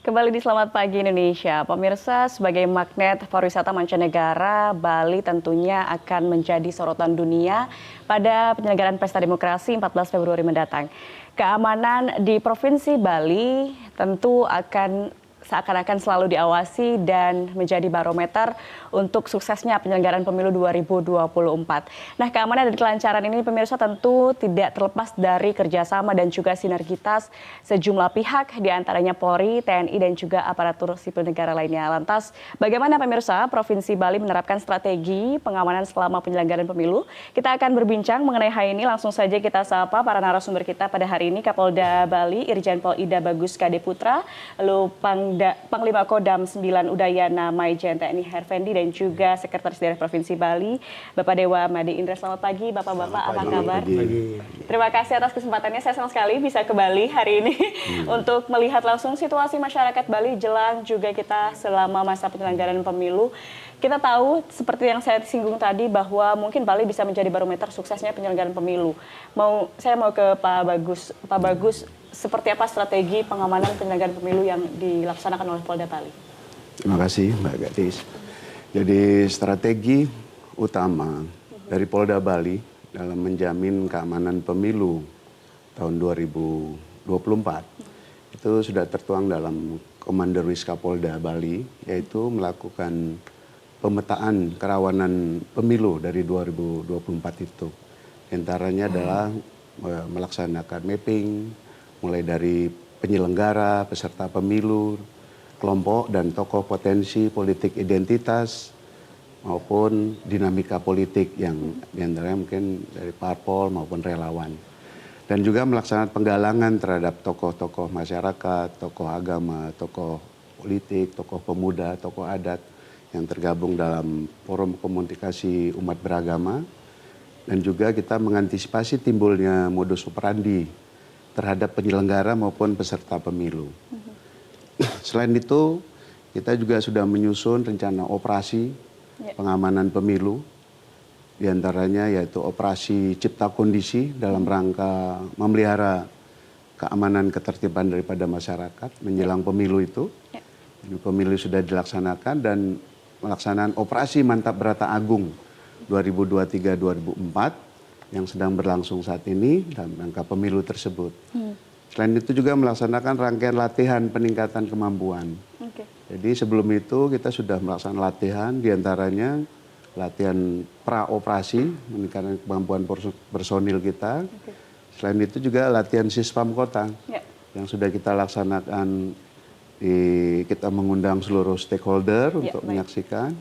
Kembali di Selamat Pagi Indonesia, pemirsa, sebagai magnet pariwisata mancanegara, Bali tentunya akan menjadi sorotan dunia pada penyelenggaraan Pesta Demokrasi 14 Februari mendatang. Keamanan di Provinsi Bali tentu akan seakan-akan selalu diawasi dan menjadi barometer untuk suksesnya penyelenggaraan pemilu 2024. Nah, keamanan dan kelancaran ini pemirsa tentu tidak terlepas dari kerjasama dan juga sinergitas sejumlah pihak, diantaranya Polri, TNI, dan juga aparatur sipil negara lainnya. Lantas, bagaimana pemirsa Provinsi Bali menerapkan strategi pengamanan selama penyelenggaraan pemilu? Kita akan berbincang mengenai hal ini. Langsung saja kita sapa para narasumber kita pada hari ini, Kapolda Bali, Irjen Pol Ida Bagus Kade Putra, lalu Panglima Kodam 9 Udayana Maijen TNI Herfendi, dan juga Sekretaris Daerah Provinsi Bali, Bapak Dewa Made Indra. Selamat pagi, Bapak-Bapak, apa kabar? Terima kasih atas kesempatannya. Saya senang sekali bisa ke Bali hari ini untuk melihat langsung situasi masyarakat Bali jelang juga kita selama masa penyelenggaraan pemilu. Kita tahu seperti yang saya singgung tadi bahwa mungkin Bali bisa menjadi barometer suksesnya penyelenggaraan pemilu. Saya mau ke Pak Bagus. Pak Bagus, seperti apa strategi pengamanan penyelenggaraan pemilu yang dilaksanakan oleh Polda Bali? Terima kasih Mbak Gadis. Jadi strategi utama dari Polda Bali dalam menjamin keamanan pemilu tahun 2024 itu sudah tertuang dalam Komando Wiska Polda Bali, yaitu melakukan pemetaan kerawanan pemilu dari 2024 itu. Antaranya adalah melaksanakan mapping mulai dari penyelenggara, peserta pemilu, kelompok dan tokoh potensi politik identitas maupun dinamika politik yang diantaranya mungkin dari parpol maupun relawan. Dan juga melaksanakan penggalangan terhadap tokoh-tokoh masyarakat, tokoh agama, tokoh politik, tokoh pemuda, tokoh adat yang tergabung dalam forum komunikasi umat beragama. Dan juga kita mengantisipasi timbulnya modus operandi terhadap penyelenggara maupun peserta pemilu. Selain itu, kita juga sudah menyusun rencana operasi pengamanan pemilu, diantaranya yaitu operasi cipta kondisi dalam rangka memelihara keamanan ketertiban daripada masyarakat menjelang pemilu itu. Pemilu sudah dilaksanakan dan pelaksanaan operasi Mantap Berata Agung 2023-2024 yang sedang berlangsung saat ini dalam rangka pemilu tersebut. Selain itu juga melaksanakan rangkaian latihan peningkatan kemampuan. Jadi sebelum itu kita sudah melaksanakan latihan, diantaranya latihan pra-operasi, meningkatkan kemampuan personil kita. Selain itu juga latihan Sispam Kota yang sudah kita laksanakan, kita mengundang seluruh stakeholder untuk menyaksikan.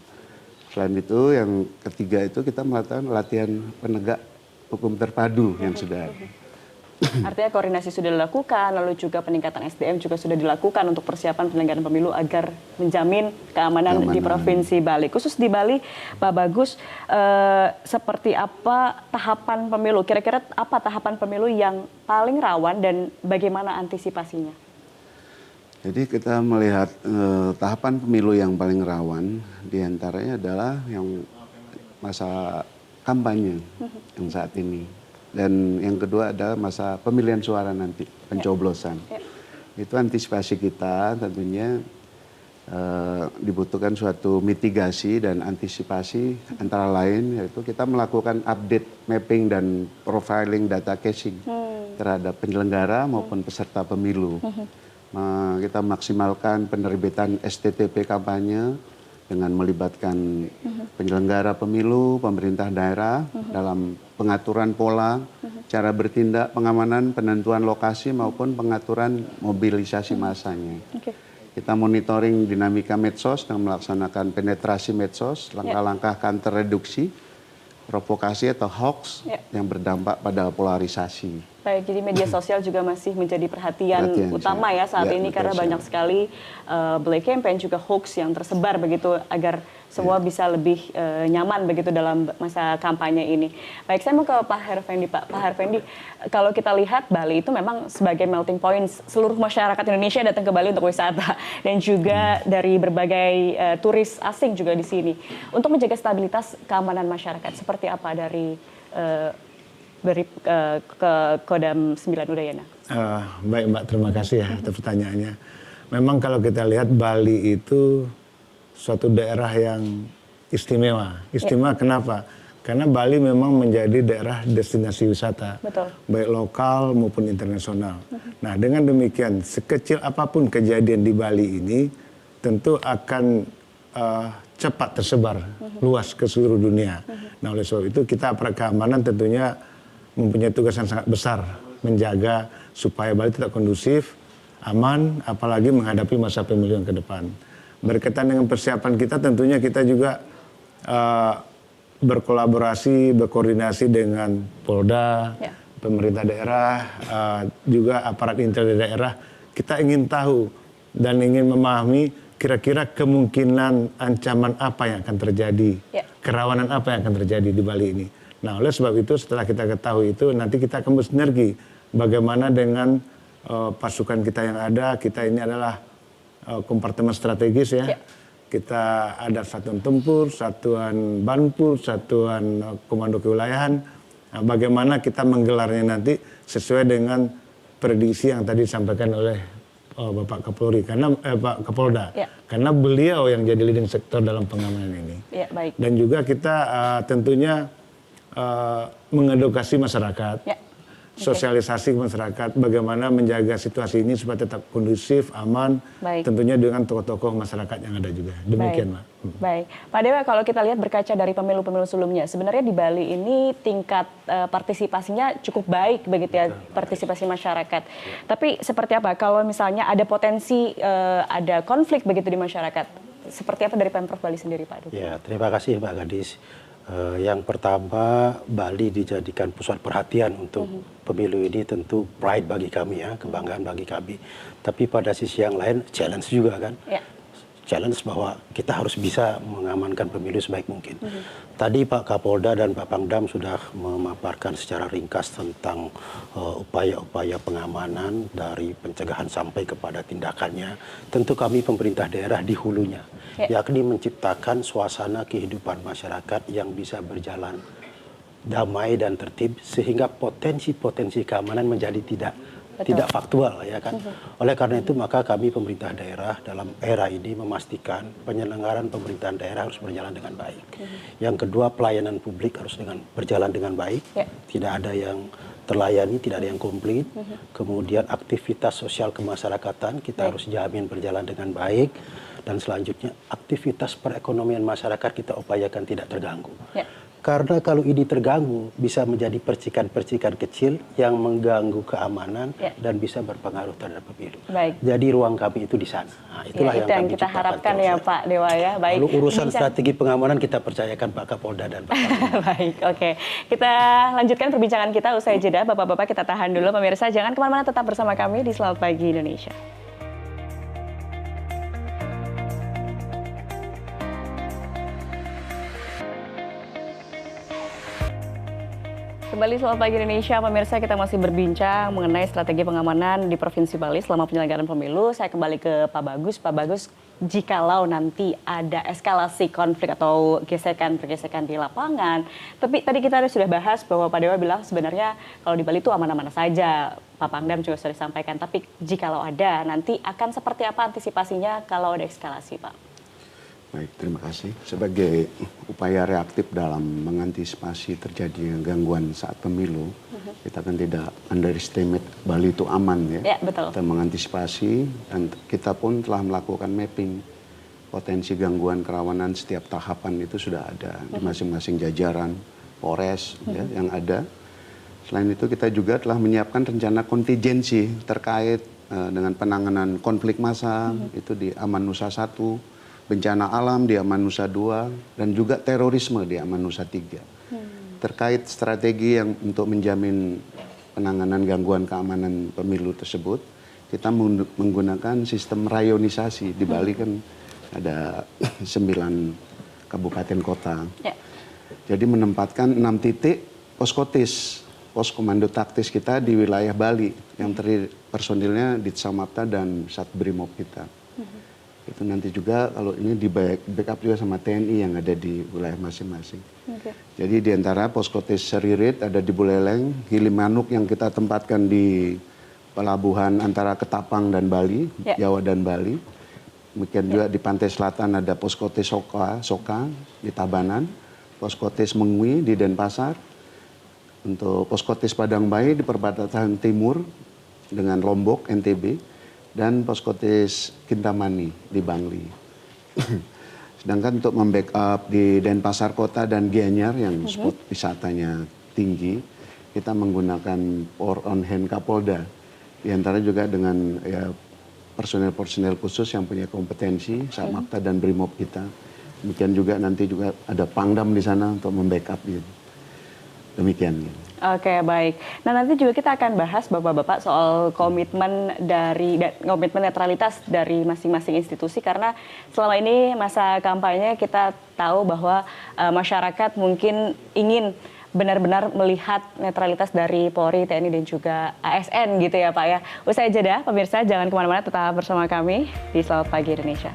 Selain itu yang ketiga itu kita melakukan latihan penegak hukum terpadu yang sudah ada. Artinya koordinasi sudah dilakukan, lalu juga peningkatan SDM juga sudah dilakukan untuk persiapan penyelenggaraan pemilu agar menjamin keamanan di Provinsi Bali. Khusus di Bali, Pak Bagus, seperti apa tahapan pemilu? Kira-kira apa tahapan pemilu yang paling rawan dan bagaimana antisipasinya? Jadi kita melihat tahapan pemilu yang paling rawan, diantaranya adalah yang masa kampanye yang saat ini. Dan yang kedua adalah masa pemilihan suara nanti, pencoblosan. Itu antisipasi kita tentunya dibutuhkan suatu mitigasi dan antisipasi antara lain, yaitu kita melakukan update mapping dan profiling data caching terhadap penyelenggara maupun peserta pemilu. Kita maksimalkan penerbitan STTP kampanye dengan melibatkan penyelenggara pemilu, pemerintah daerah dalam pengaturan pola, cara bertindak, pengamanan, penentuan lokasi maupun pengaturan mobilisasi massanya. Kita monitoring dinamika medsos dan melaksanakan penetrasi medsos, langkah-langkah counter reduksi, provokasi atau hoax yang berdampak pada polarisasi. Baik, jadi media sosial juga masih menjadi perhatian utama ya saat ini karena banyak sekali black campaign juga hoax yang tersebar begitu agar semua bisa lebih nyaman begitu dalam masa kampanye ini. Baik, saya mau ke Pak Herfendi. Pak Herfendi, kalau kita lihat Bali itu memang sebagai melting point, seluruh masyarakat Indonesia datang ke Bali untuk wisata dan juga dari berbagai turis asing juga di sini. Untuk menjaga stabilitas keamanan masyarakat, seperti apa dari ke Kodam 9 Udayana? Baik Mbak, terima kasih ya atas pertanyaannya. memang kalau kita lihat Bali itu suatu daerah yang istimewa. Istimewa kenapa? Karena Bali memang menjadi daerah destinasi wisata, Betul. baik lokal maupun internasional. Nah, dengan demikian, sekecil apapun kejadian di Bali ini, tentu akan cepat tersebar luas ke seluruh dunia. Nah, oleh sebab itu kita aparat keamanan tentunya mempunyai tugas yang sangat besar, menjaga supaya Bali tetap kondusif, aman, apalagi menghadapi masa pemilu yang ke depan. Berkaitan dengan persiapan kita, tentunya kita juga berkolaborasi, berkoordinasi dengan Polda, pemerintah daerah, juga aparat intel daerah. Kita ingin tahu dan ingin memahami kira-kira kemungkinan ancaman apa yang akan terjadi, kerawanan apa yang akan terjadi di Bali ini. Nah, oleh sebab itu setelah kita ketahui itu, nanti kita akan bersinergi bagaimana dengan pasukan kita yang ada. Kita ini adalah kompartemen strategis ya. Kita ada satuan tempur, satuan banpur, satuan komando kewilayahan. Nah, bagaimana kita menggelarnya nanti sesuai dengan prediksi yang tadi disampaikan oleh Bapak Kapolri, karena Pak Kapolda, karena beliau yang jadi leading sektor dalam pengamanan ini. Baik. Dan juga kita tentunya mengedukasi masyarakat. Sosialisasi masyarakat bagaimana menjaga situasi ini supaya tetap kondusif, aman, tentunya dengan tokoh-tokoh masyarakat yang ada juga. Demikian, Pak. Baik, Pak Dewa, kalau kita lihat berkaca dari pemilu-pemilu sebelumnya, sebenarnya di Bali ini tingkat partisipasinya cukup baik begitu ya, partisipasi masyarakat. Tapi seperti apa kalau misalnya ada potensi ada konflik begitu di masyarakat? Seperti apa dari Pemprov Bali sendiri, Pak Dewa? Ya, terima kasih Mbak Gadis. Yang pertama, Bali dijadikan pusat perhatian untuk pemilu ini, tentu pride bagi kami ya, kebanggaan bagi kami. Tapi pada sisi yang lain, challenge juga kan. Challenge bahwa kita harus bisa mengamankan pemilu sebaik mungkin. Tadi Pak Kapolda dan Pak Pangdam sudah memaparkan secara ringkas tentang upaya-upaya pengamanan dari pencegahan sampai kepada tindakannya. Tentu kami pemerintah daerah di hulunya, yakni menciptakan suasana kehidupan masyarakat yang bisa berjalan damai dan tertib, sehingga potensi-potensi keamanan menjadi tidak faktual ya kan. Oleh karena itu maka kami pemerintah daerah dalam era ini memastikan penyelenggaraan pemerintahan daerah harus berjalan dengan baik. Yang kedua, pelayanan publik harus berjalan dengan baik. Tidak ada yang terlayani, tidak ada yang komplain. Kemudian aktivitas sosial kemasyarakatan kita harus jamin berjalan dengan baik. Dan selanjutnya aktivitas perekonomian masyarakat kita upayakan tidak terganggu. Karena kalau ini terganggu, bisa menjadi percikan-percikan kecil yang mengganggu keamanan dan bisa berpengaruh terhadap pemilu. Jadi ruang kami itu di sana. Nah, itulah itu yang kita harapkan ya Pak Dewa ya. Baik. Lalu urusan strategi pengamanan kita percayakan Pak Kapolda dan Pak Kapolda. Baik, oke. Kita lanjutkan perbincangan kita usai jeda. Bapak-bapak kita tahan dulu. Pemirsa jangan kemana-mana, tetap bersama kami di Selamat Pagi Indonesia. Kembali Selamat Pagi Indonesia, pemirsa, kita masih berbincang mengenai strategi pengamanan di Provinsi Bali selama penyelenggaraan pemilu. Saya kembali ke Pak Bagus. Pak Bagus, jikalau nanti ada eskalasi konflik atau pergesekan di lapangan, tapi tadi kita sudah bahas bahwa Pak Dewa bilang sebenarnya kalau di Bali itu aman-aman saja. Pak Pangdam juga sudah disampaikan, tapi jikalau ada, nanti akan seperti apa antisipasinya kalau ada eskalasi, Pak? Baik, terima kasih. Sebagai upaya reaktif dalam mengantisipasi terjadinya gangguan saat pemilu, kita kan tidak underestimate Bali itu aman ya. Betul. Kita mengantisipasi dan kita pun telah melakukan mapping potensi gangguan kerawanan setiap tahapan itu sudah ada di masing-masing jajaran Polres ya, yang ada. Selain itu kita juga telah menyiapkan rencana kontingensi terkait dengan penanganan konflik massa itu di Aman Nusa 1. Bencana alam di Aman Nusa 2, dan juga terorisme di Aman Nusa 3. Terkait strategi yang untuk menjamin penanganan gangguan keamanan pemilu tersebut, kita menggunakan sistem rayonisasi. Di Bali kan ada 9 kabupaten kota. Jadi menempatkan 6 titik poskotis, pos komando taktis kita di wilayah Bali, yang terdiri personilnya Ditsamapta dan Satbrimob kita. Itu nanti juga kalau ini di backup juga sama TNI yang ada di wilayah masing-masing. Jadi di antara poskotis Seririt ada di Buleleng, Gilimanuk yang kita tempatkan di pelabuhan antara Ketapang dan Bali, Jawa dan Bali. Demikian juga di pantai selatan ada Poskotes Soka di Tabanan, Poskotes Mengwi di Denpasar, untuk Poskotes Padangbayi di perbatasan timur dengan Lombok, NTB, dan Poskotes Kintamani di Bangli. Sedangkan untuk membackup di Denpasar Kota dan Gianyar yang spot wisatanya tinggi, kita menggunakan Power on Hand Kapolda. Di antara juga dengan ya, personel-personel khusus yang punya kompetensi, Samapta dan Brimob kita. Demikian juga nanti juga ada Pangdam di sana untuk membackup gitu. Demikian. Oke, baik. Nah, nanti juga kita akan bahas Bapak-bapak soal komitmen netralitas dari masing-masing institusi, karena selama ini masa kampanye kita tahu bahwa masyarakat mungkin ingin benar-benar melihat netralitas dari Polri, TNI, dan juga ASN gitu ya Pak ya. Usai jeda, pemirsa jangan kemana-mana, tetap bersama kami di Selamat Pagi Indonesia.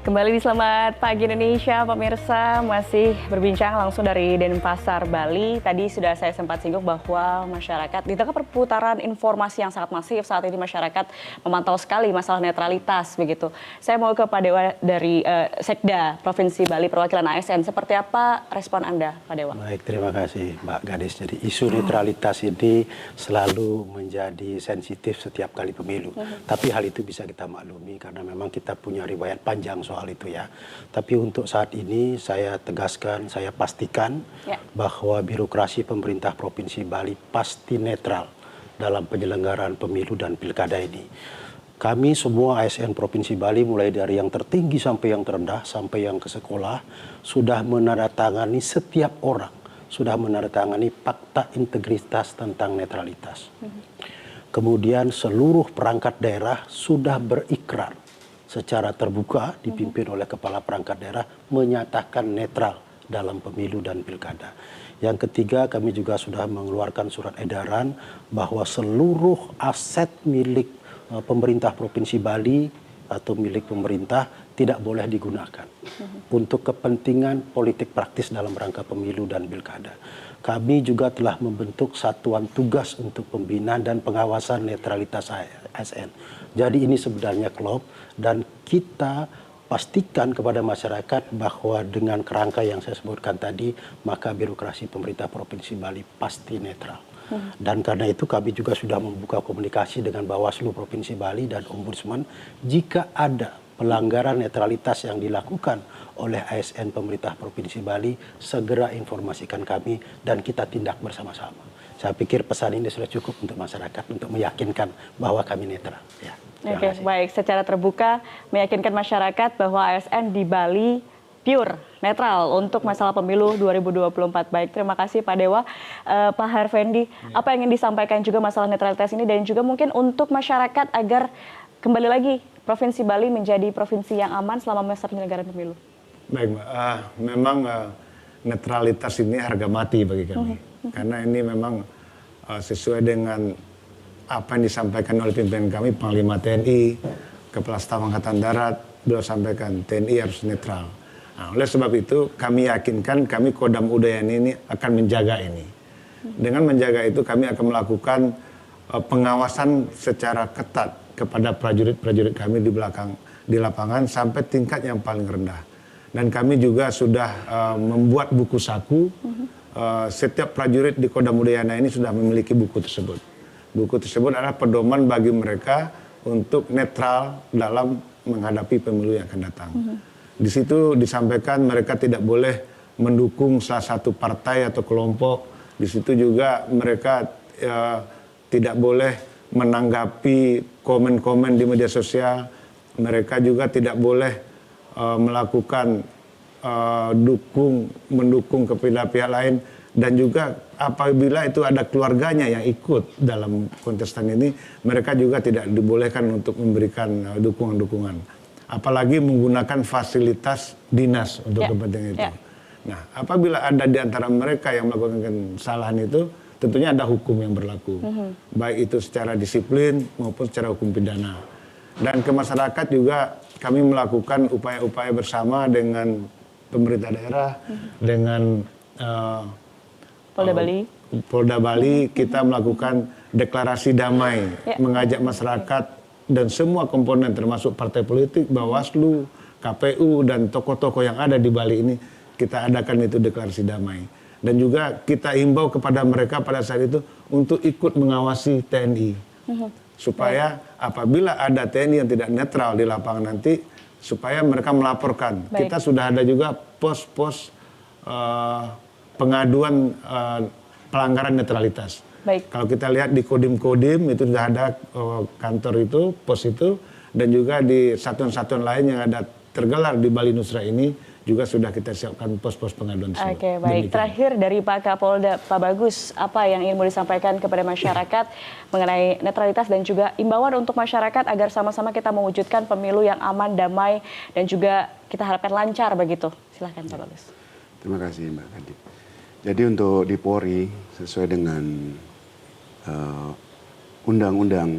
Kembali di Selamat Pagi Indonesia, pemirsa masih berbincang langsung dari Denpasar, Bali. Tadi sudah saya sempat singgung bahwa masyarakat di tengah perputaran informasi yang sangat masif saat ini, masyarakat memantau sekali masalah netralitas begitu. Saya mau ke Pak Dewa dari Sekda Provinsi Bali Perwakilan ASN. Seperti apa respon Anda, Pak Dewa? Baik, terima kasih Mbak Gadis. Jadi isu netralitas ini selalu menjadi sensitif setiap kali pemilu. Tapi hal itu bisa kita maklumi karena memang kita punya riwayat panjang soal itu ya. Tapi untuk saat ini saya tegaskan, saya pastikan bahwa birokrasi pemerintah Provinsi Bali pasti netral dalam penyelenggaraan pemilu dan pilkada ini. Kami semua ASN Provinsi Bali, mulai dari yang tertinggi sampai yang terendah, sampai yang ke sekolah, sudah menandatangani setiap orang, sudah menandatangani fakta integritas tentang netralitas. Kemudian seluruh perangkat daerah sudah berikrar secara terbuka dipimpin oleh kepala perangkat daerah menyatakan netral dalam pemilu dan pilkada. Yang ketiga, kami juga sudah mengeluarkan surat edaran bahwa seluruh aset milik pemerintah Provinsi Bali atau milik pemerintah tidak boleh digunakan untuk kepentingan politik praktis dalam rangka pemilu dan pilkada. Kami juga telah membentuk satuan tugas untuk pembinaan dan pengawasan netralitas ASN. Jadi ini sebenarnya klop, dan kita pastikan kepada masyarakat bahwa dengan kerangka yang saya sebutkan tadi, maka birokrasi pemerintah Provinsi Bali pasti netral. Dan karena itu kami juga sudah membuka komunikasi dengan Bawaslu Provinsi Bali dan Ombudsman jika ada pelanggaran netralitas yang dilakukan oleh ASN pemerintah Provinsi Bali, segera informasikan kami dan kita tindak bersama-sama. Saya pikir pesan ini sudah cukup untuk masyarakat untuk meyakinkan bahwa kami netral. Ya, Oke, baik. Secara terbuka meyakinkan masyarakat bahwa ASN di Bali pure, netral untuk masalah pemilu 2024. Baik, terima kasih Pak Dewa. Pak Harvendi, apa yang ingin disampaikan juga masalah netralitas ini dan juga mungkin untuk masyarakat agar kembali lagi Provinsi Bali menjadi provinsi yang aman selama masa penyelenggaraan pemilu? Baik, Mbak. Memang netralitas ini harga mati bagi kami. Karena ini memang sesuai dengan apa yang disampaikan oleh pimpinan kami, Panglima TNI, Kepala Staf Angkatan Darat, beliau sampaikan TNI harus netral. Nah, oleh sebab itu kami yakinkan, kami Kodam Udayana ini akan menjaga ini. Dengan menjaga itu kami akan melakukan pengawasan secara ketat kepada prajurit-prajurit kami di lapangan sampai tingkat yang paling rendah. Dan kami juga sudah membuat buku saku. Setiap prajurit di Kodam Udayana ini sudah memiliki buku tersebut. Buku tersebut adalah pedoman bagi mereka untuk netral dalam menghadapi pemilu yang akan datang. Di situ disampaikan mereka tidak boleh mendukung salah satu partai atau kelompok. Di situ juga mereka tidak boleh menanggapi komen-komen di media sosial. Mereka juga tidak boleh melakukan mendukung ke pihak lain, dan juga apabila itu ada keluarganya yang ikut dalam kontestan ini, mereka juga tidak dibolehkan untuk memberikan dukungan-dukungan, apalagi menggunakan fasilitas dinas untuk kepentingan itu. Nah, apabila ada di antara mereka yang melakukan kesalahan itu, tentunya ada hukum yang berlaku, baik itu secara disiplin maupun secara hukum pidana. Dan ke masyarakat juga kami melakukan upaya-upaya bersama dengan pemerintah daerah, dengan Polda Bali. Polda Bali, kita melakukan deklarasi damai, mengajak masyarakat dan semua komponen termasuk partai politik, Bawaslu, KPU dan tokoh-tokoh yang ada di Bali ini, kita adakan itu deklarasi damai. Dan juga kita himbau kepada mereka pada saat itu untuk ikut mengawasi TNI. Supaya apabila ada TNI yang tidak netral di lapangan nanti, supaya mereka melaporkan. Kita sudah ada juga pos-pos pengaduan pelanggaran netralitas. Kalau kita lihat di Kodim-Kodim itu sudah ada kantor itu, pos itu, dan juga di satuan-satuan lain yang ada tergelar di Bali Nusra ini juga sudah kita siapkan pos-pos pengaduan tersebut. Oke, baik. Terakhir dari Pak Kapolda, Pak Bagus, apa yang ingin mau disampaikan kepada masyarakat mengenai netralitas dan juga imbauan untuk masyarakat agar sama-sama kita mewujudkan pemilu yang aman, damai, dan juga kita harapkan lancar begitu. Silahkan Pak Bagus. Terima kasih Mbak Kadi. Jadi untuk di Polri sesuai dengan Undang-Undang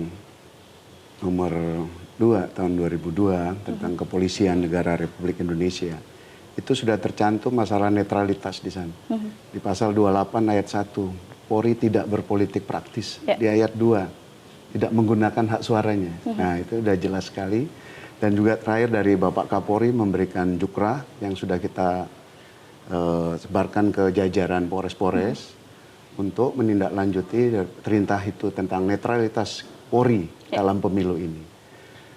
Nomor 2 Tahun 2002 tentang Kepolisian Negara Republik Indonesia, itu sudah tercantum masalah netralitas di sana. Di pasal 28 ayat 1, Polri tidak berpolitik praktis. Di ayat 2, tidak menggunakan hak suaranya. Nah itu sudah jelas sekali. Dan juga terakhir dari Bapak Kapolri memberikan jukrah yang sudah kita sebarkan ke jajaran Polres-Polres untuk menindaklanjuti perintah itu tentang netralitas Polri dalam pemilu ini.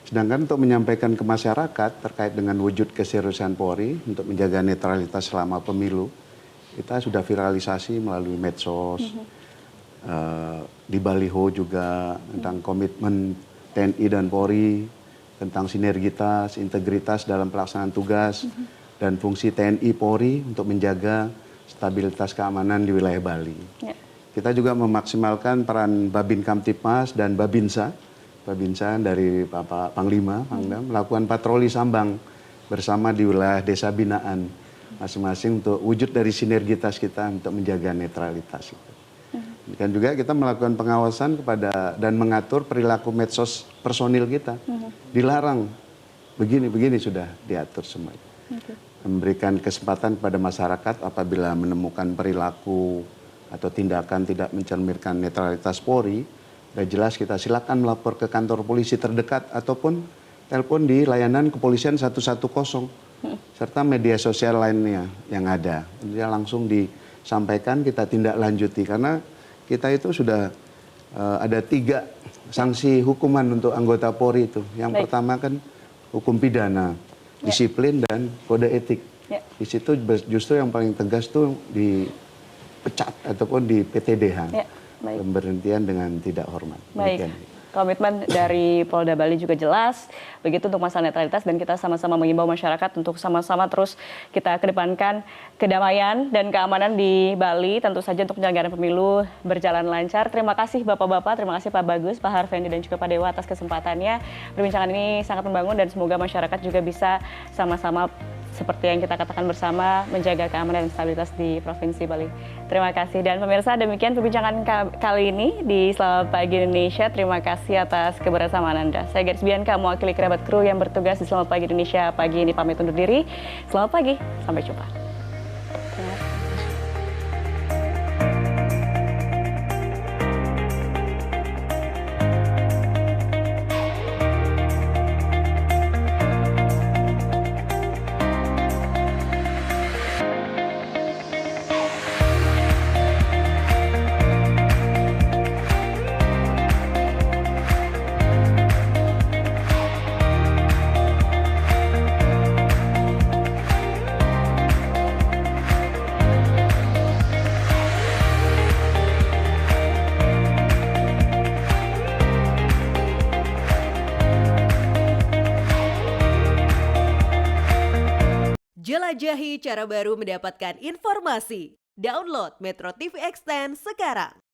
Sedangkan untuk menyampaikan ke masyarakat terkait dengan wujud keseriusan Polri untuk menjaga netralitas selama pemilu, kita sudah viralisasi melalui medsos, di baliho juga tentang komitmen TNI dan Polri, tentang sinergitas, integritas dalam pelaksanaan tugas, dan fungsi TNI Polri untuk menjaga stabilitas keamanan di wilayah Bali. Kita juga memaksimalkan peran Babin Kamtipmas dan Babinsa dari Bapak Panglima, Pangdam, melakukan patroli sambang bersama di wilayah desa binaan masing-masing untuk wujud dari sinergitas kita untuk menjaga netralitas. Dan juga kita melakukan pengawasan kepada dan mengatur perilaku medsos personil kita. Dilarang, begini sudah diatur semua. Memberikan kesempatan kepada masyarakat apabila menemukan perilaku atau tindakan tidak mencerminkan netralitas Polri, sudah jelas kita silakan melapor ke kantor polisi terdekat ataupun telepon di layanan kepolisian 110 serta media sosial lainnya yang ada. Dia langsung disampaikan, kita tindak lanjuti karena kita itu sudah ada 3 sanksi hukuman untuk anggota Polri itu. Yang pertama kan hukum pidana, disiplin dan kode etik. Di situ justru yang paling tegas tuh dipecat ataupun di PTDH. Pemberhentian dengan tidak hormat. Baik. Komitmen dari Polda Bali juga jelas, begitu untuk masalah netralitas, dan kita sama-sama mengimbau masyarakat untuk sama-sama terus kita kedepankan kedamaian dan keamanan di Bali, tentu saja untuk penyelenggaraan pemilu berjalan lancar. Terima kasih Bapak-Bapak, terima kasih Pak Bagus, Pak Harvendi dan juga Pak Dewa atas kesempatannya. Perbincangan ini sangat membangun dan semoga masyarakat juga bisa sama-sama seperti yang kita katakan bersama menjaga keamanan dan stabilitas di Provinsi Bali. Terima kasih. Dan pemirsa, demikian perbincangan kali ini di Selamat Pagi Indonesia. Terima kasih atas kebersamaan Anda. Saya Gadis Bianca, mewakili kerabat kru yang bertugas di Selamat Pagi Indonesia pagi ini pamit undur diri. Selamat pagi, sampai jumpa. Jelajahi cara baru mendapatkan informasi. Download Metro TV Extend sekarang.